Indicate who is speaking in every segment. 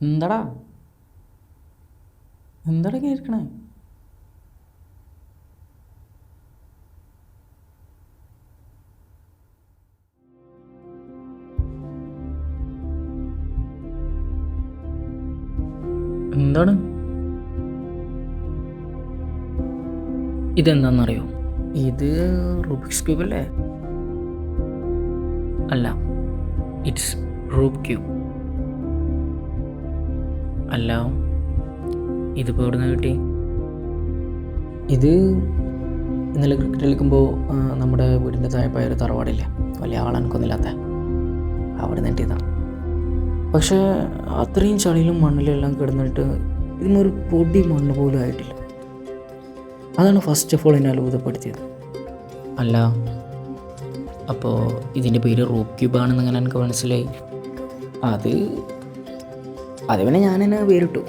Speaker 1: എന്താടാ എന്താടാ കേൾക്കണേ? എന്താണ് ഇതെന്താണെന്നറിയോ? ഇത് റൂബിക്സ് ക്യൂബ് അല്ലേ? അല്ല, ഇറ്റ്സ് റൂബ് ക്യൂബ്. അല്ല, ഇതിപ്പോൾ എവിടെ നിന്ന് കിട്ടി? ഇത് ഇന്നലെ ക്രിക്കറ്റ് കളിക്കുമ്പോൾ നമ്മുടെ വീടിൻ്റെ താഴെപ്പായ ഒരു തറവാടില്ലേ, വലിയ ആളെനിക്കൊന്നുമില്ലാത്ത, അവിടെ നെട്ടിയതാണ്. പക്ഷേ അത്രയും ചളിയിലും മണ്ണിലും എല്ലാം കിടന്നിട്ട് ഇതിനൊരു പൊടി മണ്ണ് പോലും ആയിട്ടില്ല. അതാണ് ഫസ്റ്റ് ഓഫ് ഓൾ എന്നെ അത്ഭുതപ്പെടുത്തിയത്. അല്ല, അപ്പോൾ ഇതിൻ്റെ പേര് റൂബ് ക്യൂബാണെന്ന് അങ്ങനെ എനിക്ക് മനസ്സിലായി. അത് പിന്നെ ഞാൻ തന്നെ പേരിട്ടു.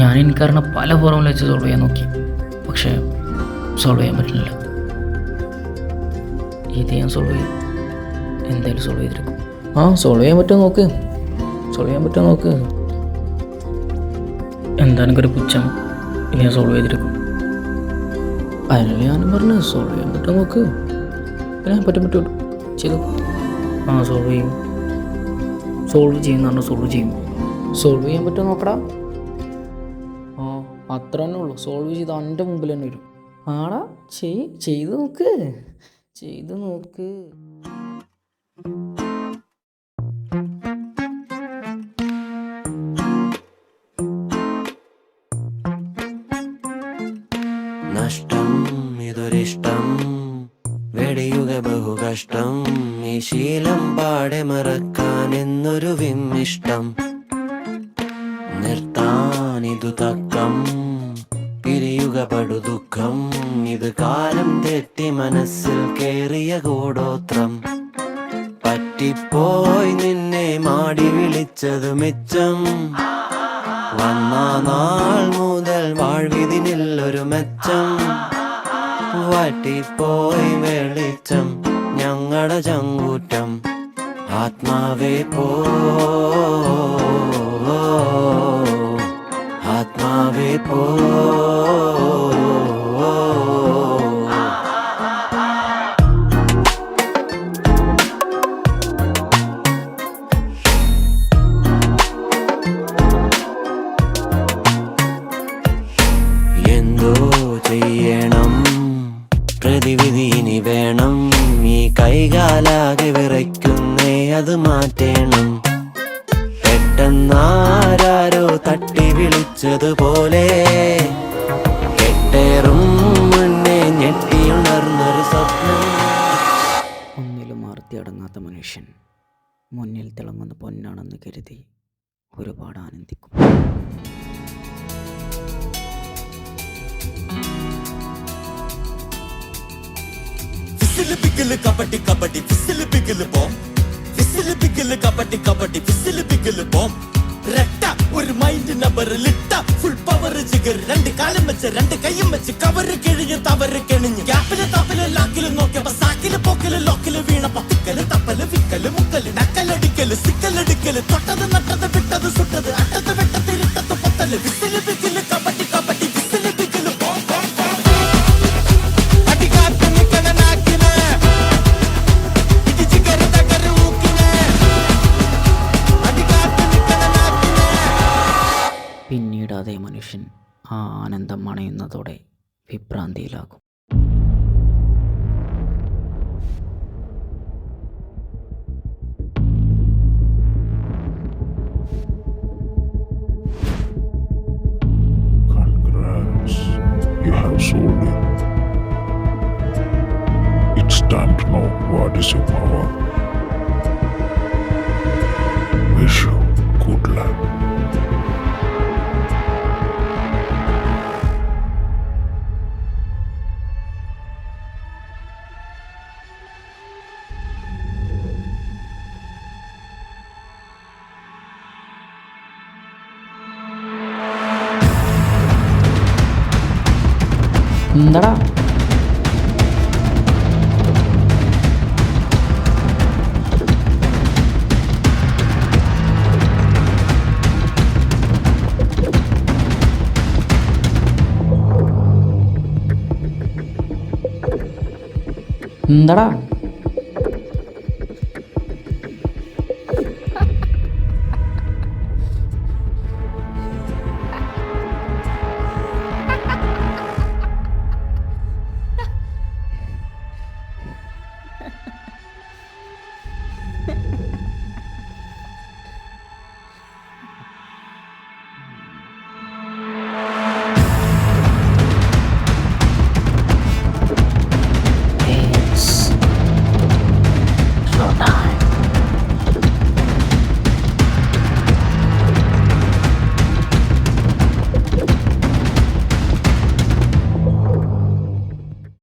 Speaker 1: ഞാൻ എനിക്കറിഞ്ഞ പല ഫോർമുല വെച്ച് സോൾവ് ചെയ്യാൻ നോക്കി, പക്ഷേ സോൾവ് ചെയ്യാൻ പറ്റുന്നില്ല. ഇത് ഞാൻ സോൾവ് ചെയ്യും, എന്തായാലും സോൾവ് ചെയ്തെടുക്കും. സോൾവ് ചെയ്യാൻ പറ്റുമോ നോക്ക്. എന്താ എനിക്കൊരു പുച്ഛം? ഇനി ഞാൻ സോൾവ് ചെയ്തെടുക്കും. അതിനല്ലേ ഞാനും പറഞ്ഞു സോൾവ് ചെയ്യാൻ പറ്റുമോ നോക്ക്. പിന്നെ പറ്റും ചെയ്തു. സോൾവ് ചെയ്യുന്ന സോൾവ് ചെയ്യാൻ പറ്റുമോ നോക്കടാ. അത്ര തന്നെ ഉള്ളൂ. സോൾവ് ചെയ്ത് എൻ്റെ മുമ്പിൽ തന്നെ വരും. ആടാ ചെയ്ത് നോക്ക്.
Speaker 2: നഷ്ടം ഇതൊരിഷ്ടം, വെടിയുക ബഹുകഷ്ടം, ഈ ശീലം പാടെ മറക്കാൻ എന്നൊരു വിമ്മിഷ്ടം. നിർത്താനിതു തക്കം, പിരിയുക പടുദുഃഖം, ഇത് കാലം തെറ്റി മനസ്സിൽ കേറിയ കൂടോത്രം. പറ്റിപ്പോയി നിന്നെ മാടി വിളിച്ചത് മിച്ചം, വന്ന നാൾ മുതൽ വാഴ്വിതിനില്ലൊരു മെച്ചം. വറ്റിപ്പോയി വെളിച്ചം ഞങ്ങളുടെ ചങ്കൂറ്റം, ആത്മാവേ പോ, ആത്മാവേ പോ. എന്തോ ചെയ്യണം, പ്രതിവിധി ഇനി വേണം, ഈ കൈകാലാകെ വിറയ്ക്കുന്നേ അത് മാറ്റേണം. പെട്ടെന്നാരോ തട്ടി വിളിച്ചതുപോലെ കെട്ടേറും മുന്നേ ഞെട്ടിയുണർന്നൊരു സ്വപ്നം.
Speaker 1: ഒന്നിലും ആർത്തി അടങ്ങാത്ത മനുഷ്യൻ മുന്നിൽ തിളങ്ങുന്ന പൊന്നാണെന്ന് കരുതി ഒരുപാട് ആനന്ദിക്കും.
Speaker 3: വിസില് പിഗില് കബഡി കബഡി വിസില് പിഗില് ബോം, വിസില് പിഗില് കബഡി കബഡി വിസില് പിഗില് ബോം. രട്ട ഒരു മൈൻഡ് നമ്പർ ലിട്ട ഫുൾ പവർ ജിഗർ, രണ്ട് കാലം വെച്ച് രണ്ട് കൈയും വെച്ച് കവറ് കിഴിഞ്ഞ് തവറ് കെണിഞ്ഞ് ഗ്യാപ്പില് തപ്പില് ലാക്കില് നോക്കിയപ്പോ സാക്കില് പോക്കില് ലോക്കില് വീണപ്പോ തിക്കല് തപ്പല് വിക്കല് മുക്കല് നക്കലടിക്കല് സിക്കലടിക്കല്, തൊട്ടത് നട്ടത് വിട്ടത് സുട്ടത് അട്ടത് വെട്ടത് ഇട്ടത് പൊത്തല്. വിസില് പിഗില് കബഡി കബഡി വിസില് പിഗില് ബോം ബോം ബോം. അടികാത്ത് നിക്കണ നാക്കിന് ഇത് ജിഗറ് തകര് ഊക്കിന്, അടികാത്ത് നിക്കണ നാക്കിന്.
Speaker 1: പിന്നീട് അതേ മനുഷ്യൻ ആ ആനന്ദം അണയുന്നതോടെ വിഭ്രാന്തിയിലാകും.
Speaker 4: Congrats, you have solved it. It's time to know what is your power. Wish you good luck.
Speaker 1: എന്താടാ എന്താടാ